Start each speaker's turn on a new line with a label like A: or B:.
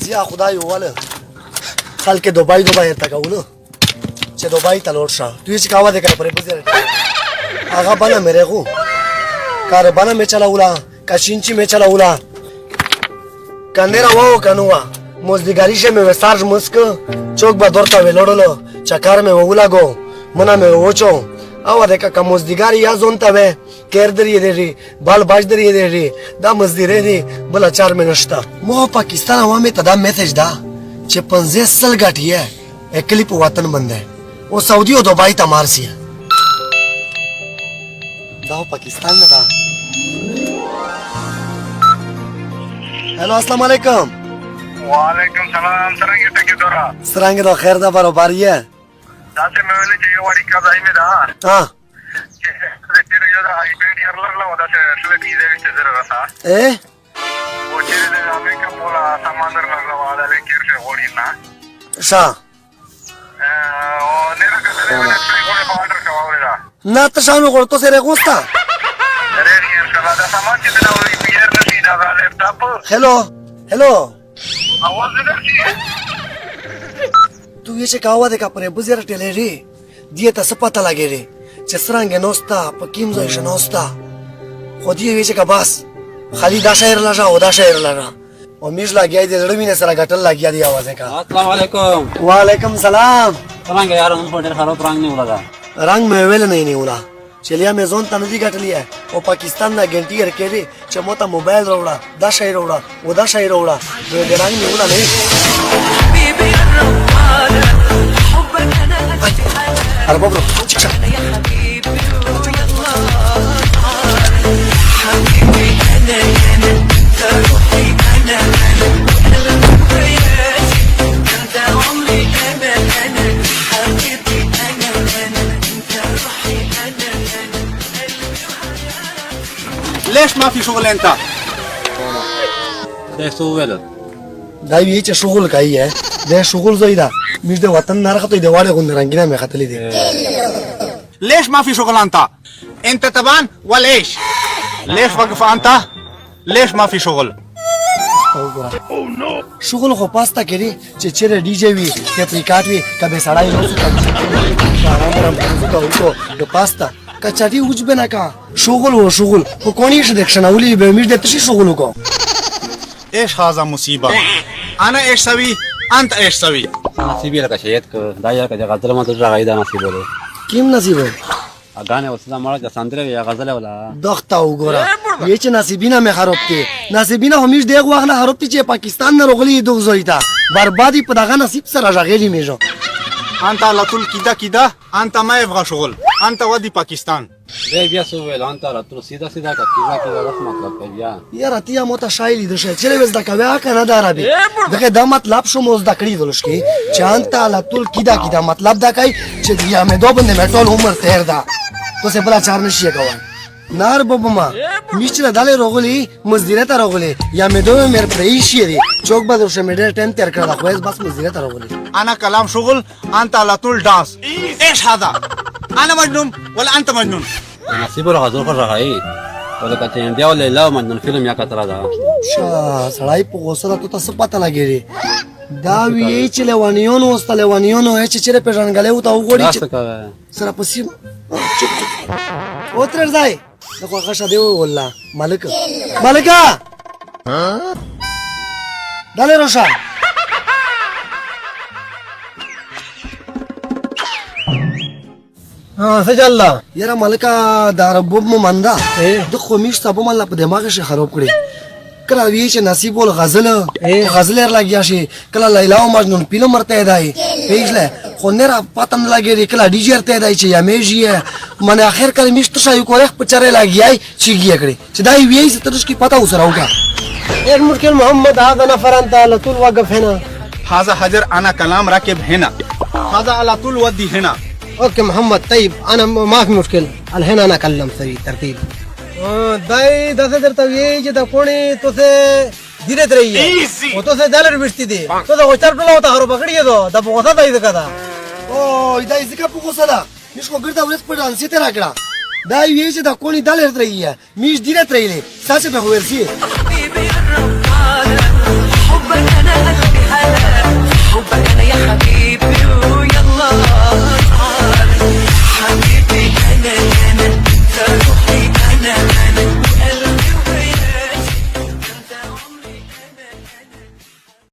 A: زیا خدای واله خلک دوبای ته کولو چې دوبای ته لور شه دوی چې کاوه دې کړ پرې بزره هغه بنا میرے کو کاربانا میں چلاولا کاشینچی میں چلاولا کندرا وو کنوا مزدګاری شه مې وسارج مسک چوک به دورته ویلوړلو چکر مې وګلاګو منا مې وچو او دغه کوم مزدګاری یا زونته وې کېر درې دی بال باج درې دی دا مزدګری دی بل چار مې نشتا مو پاکستان عوامه ته دا میسج دا چې 50 سال غټیه اکلی په وطن باندې او سعودي او دبي ته مارسي دا پاکستان نه دا हेलो अस्सलाम वालेकुम
B: वालेकुम सलाम सरंगे टके दोरा
A: सरंगे तो खैर दा बरोबर है
B: दासे में वाले चाहिए वाली का दाई में दा
A: हां
B: तेरे जो दा आईपैड यार लगला होता है असले वीजा विच जरा रसा
A: ए
B: वो तेरे दे हमें का बोला समांदर लगला वाला लेके से होड़ी ना
A: शा
B: ओ नेरा का तेरे में कोई ऑर्डर का वाला
A: ना तो शाम को तो से रे गुस्ता
B: अरे यार सला दा सामान कितना वाली बियर नसी दा लैपटॉप
A: हेलो हेलो
B: आवाज इधर सी
A: तू ये कावा दे का परे बुझेर टेले रे दिए त सपता लागे रे चसरांगे नोस्ता पकीम जो नोस्ता خودی وی چې کا بس خالی دا شاعر لږه او دا شاعر لږه او میش لاګیا دې زړه سره غټل لاګیا دی आवाज کا
C: السلام علیکم
A: وعلیکم سلام
C: څنګه یار موږ ډېر خراب رنگ نه ولا
A: رنگ مې ویل نه ولا چلیا مې زون ته ندی غټلی او پاکستان دا ګنټي ورکړي چې موته موبایل وروړه دا شاعر وروړه او دا شاعر وروړه دې رنگ نه ولا نه حبيبي الروان حبك انا ارباب
D: ليش ما في شغل انت؟
C: ده سوول
A: دا وی چې شغل کوي دا شغل زیاده مش د وطن نه راخته دی واړه غون رنگینه مې خطلې دي
D: ليش ما في شغل انت؟ انت تبان ولا ايش؟ ليش وقف انت؟ ليش ما في شغل؟
A: شغل خو پاستا کړي چې چیرې ډي جی وي چې پریکاټ وي کبه سړای نو څه د پاستا کچاټي وځ بنا کا شغل و شغل خو کونی ش دښنه ولي به مش د تشي شغل وکړو
D: ايش هذا مصيبه؟ انا ايش سوي؟ انت ايش سوي؟
C: نصیب لك شهید ک دا یار کا غزل ما تر راغی دا نصیب له
A: کیم نصیب
C: اغانه وسلا مړه د سندره یا غزل ولا
A: دغتا وګوره یی چې نصیبینه مې خراب کې نصیبینه همیش دیغ واغله خراب چې پاکستان نه رغلی دوغ زویتا بربادي په دغه نصیب سره راغلی میجو
D: انت على طول كده كده انت ما يبغى شغل انت ودي باكستان
C: ری بیا سوول انت را تر سیدا سیدا کا کیدا رس مطلب بیا
A: یاره تیا موته شایلی د شه چې وز د کوي کنه دا عربي دغه د مطلب شو موز د کړی دلش کی چانتا على طول کیدا کیدا مطلب دا کوي چې بیا مې دوه بندې مټول عمر تیر دا تو سے بلا چار نشي کوي نار بابما میچره داله روغلی مزدیره ته روغلی یا مې دوه مې پریشي دی چوک به درشه مې ټایم تیر کړل خو بس مزدیره ته روغلی
D: انا كلام شغل انت على طول دانس ايش هذا؟ انا مجنون ولا انت مجنون؟
C: نصیب له غزل خو راغی ولا کته انډیا ولا لا مجنون فلم یا کتره دا
A: شا سړای په غوسه ته تاسو پته لګیږي دا وی چې لوانیون واستله وانیون چې چیرې پېژنګلې و تا وګوري سره پسې او تر ځای دغه غشه دی والله مالک مالکا داله روشا ها سجل یاره مالکا دا ربوب مندا د خمیش صاحب مال په دماغ شي خراب کړی کله وی چې نصیب ول غزل غزل لګیا شي کله لیلا او مجنون پیلو مرته دی پیښله خو نه را پاتم لګی کله ډی جی ارته دی چې یمیجی من اخر کله میشت شای کوله په چره لګیای چې گیا کړی چې دای وی چې ترش کی پتا وسره وکا ایک مشکل محمد هذا نفر انت على طول واقف هنا
D: هذا حجر انا كلام راكب هنا هذا على طول ودي هنا
A: اوكي محمد طيب انا ما في مشكل الحين انا اكلم سوي ترتيب دای داسه درته وی چې د کونی تو سه धीरे रहिए वो तो से डॉलर बेचती थी तो होचर टोला होता हरो पकड़िए तो दा पोसा था इधर का ओ इधर इसका पोसा था इसको गिरता उस पर डांस तेरा कड़ा दा ये से दा कोनी डॉलर रही है मीज धीरे रही ले सासे पे होएसी